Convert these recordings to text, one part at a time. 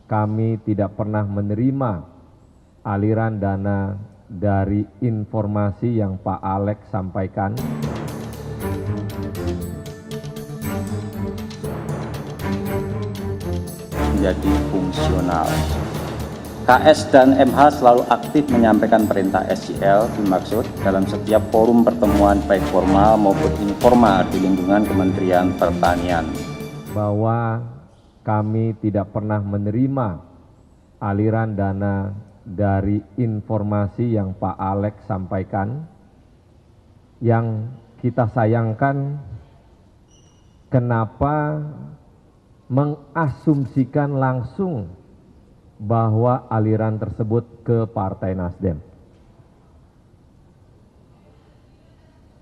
kami tidak pernah menerima aliran dana dari informasi yang Pak Alex sampaikan. Menjadi fungsional. KS dan MH selalu aktif menyampaikan perintah SCL dimaksud dalam setiap forum pertemuan baik formal maupun informal di lingkungan Kementerian Pertanian. Bahwa kami tidak pernah menerima aliran dana dari informasi yang Pak Alex sampaikan. Yang kita sayangkan, kenapa mengasumsikan langsung bahwa aliran tersebut ke Partai Nasdem.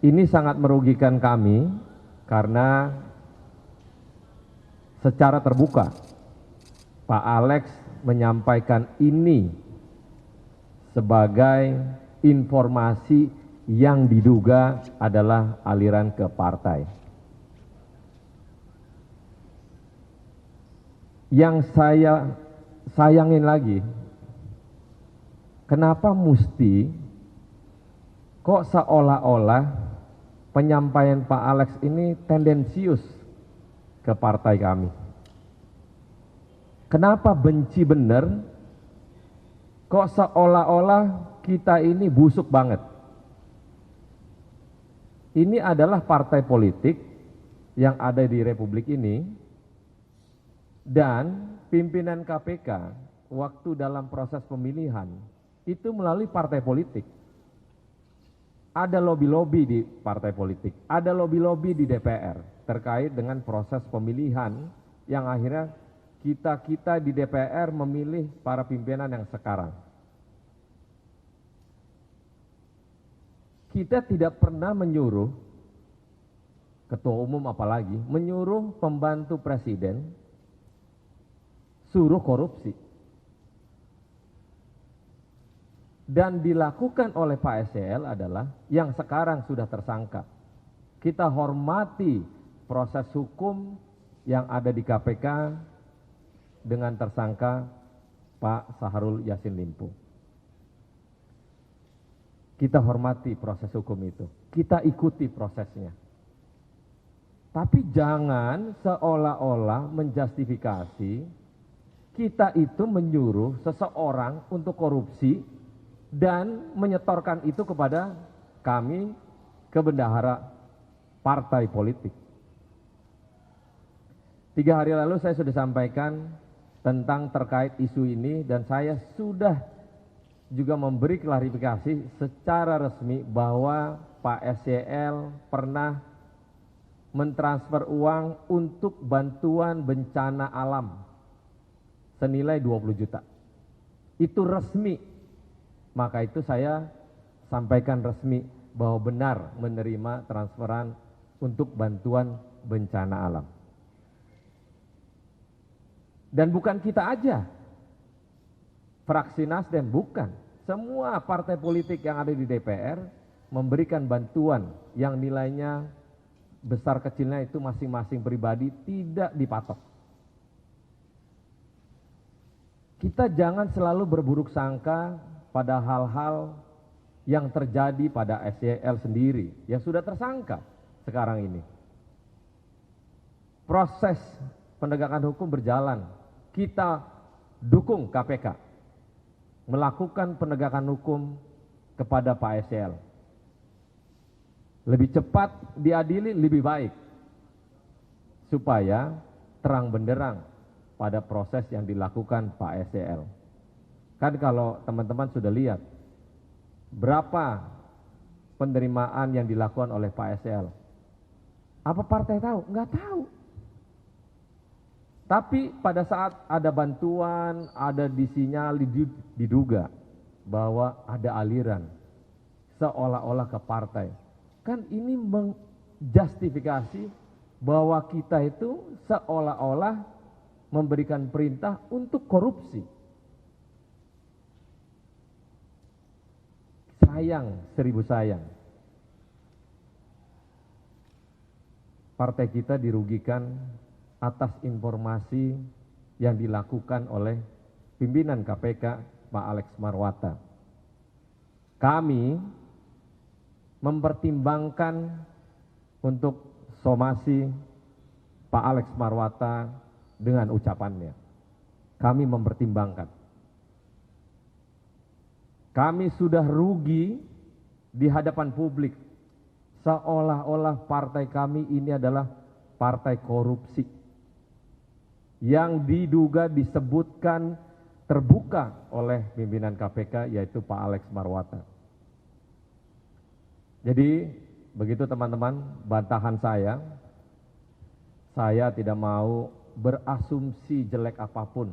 Ini sangat merugikan kami karena secara terbuka Pak Alex menyampaikan ini sebagai informasi yang diduga adalah aliran ke partai. Yang saya sayangin lagi, kenapa mesti kok seolah-olah penyampaian Pak Alex ini tendensius ke partai kami? Kenapa benci bener? Kok seolah-olah kita ini busuk banget? Ini adalah partai politik yang ada di Republik ini, dan pimpinan KPK waktu dalam proses pemilihan itu melalui partai politik. Ada lobby-lobby di partai politik, ada lobby-lobby di DPR terkait dengan proses pemilihan yang akhirnya kita di DPR memilih para pimpinan yang sekarang. Kita tidak pernah menyuruh, ketua umum apalagi, menyuruh pembantu presiden suruh korupsi. Dan dilakukan oleh Pak SCL adalah yang sekarang sudah tersangka. Kita hormati proses hukum yang ada di KPK dengan tersangka Pak Saharul Yassin Limpo. Kita hormati proses hukum itu, kita ikuti prosesnya. Tapi jangan seolah-olah menjustifikasi kita itu menyuruh seseorang untuk korupsi dan menyetorkan itu kepada kami, ke bendahara partai politik. 3 hari lalu saya sudah sampaikan tentang terkait isu ini, dan saya sudah juga memberi klarifikasi secara resmi bahwa Pak SCL pernah mentransfer uang untuk bantuan bencana alam senilai 20 juta. Itu resmi. Maka itu saya sampaikan resmi bahwa benar menerima transferan untuk bantuan bencana alam. Dan bukan kita aja, fraksi Nasdem, bukan. Semua partai politik yang ada di DPR memberikan bantuan yang nilainya besar kecilnya itu masing-masing pribadi, tidak dipatok. Kita jangan selalu berburuk sangka pada hal-hal yang terjadi pada SCL sendiri, yang sudah tersangka sekarang ini. Proses penegakan hukum berjalan, kita dukung KPK melakukan penegakan hukum kepada Pak SCL. Lebih cepat diadili lebih baik, supaya terang benderang pada proses yang dilakukan Pak SCL. Kan kalau teman-teman sudah lihat berapa penerimaan yang dilakukan oleh Pak SCL. Apa partai tahu? Enggak tahu. Tapi pada saat ada bantuan, ada disinyal, diduga bahwa ada aliran seolah-olah ke partai. Kan ini menjustifikasi bahwa kita itu seolah-olah memberikan perintah untuk korupsi. Sayang, 1000 sayang. Partai kita dirugikan atas informasi yang dilakukan oleh pimpinan KPK Pak Alex Marwata. Kami mempertimbangkan untuk somasi Pak Alex Marwata dengan ucapannya. Kami mempertimbangkan. Kami sudah rugi di hadapan publik, seolah-olah partai kami ini adalah partai korupsi yang diduga disebutkan terbuka oleh pimpinan KPK, yaitu Pak Alex Marwata. Jadi begitu teman-teman, bantahan saya tidak mau berasumsi jelek apapun.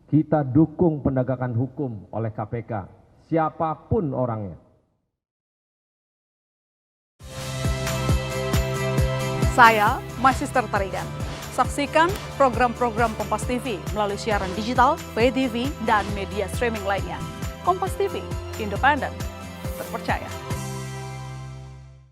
Kita dukung penegakan hukum oleh KPK, siapapun orangnya. Saya, My Sister Tarigan. Saksikan program-program Kompas TV melalui siaran digital, pay TV, dan media streaming lainnya. Kompas TV, independen, terpercaya.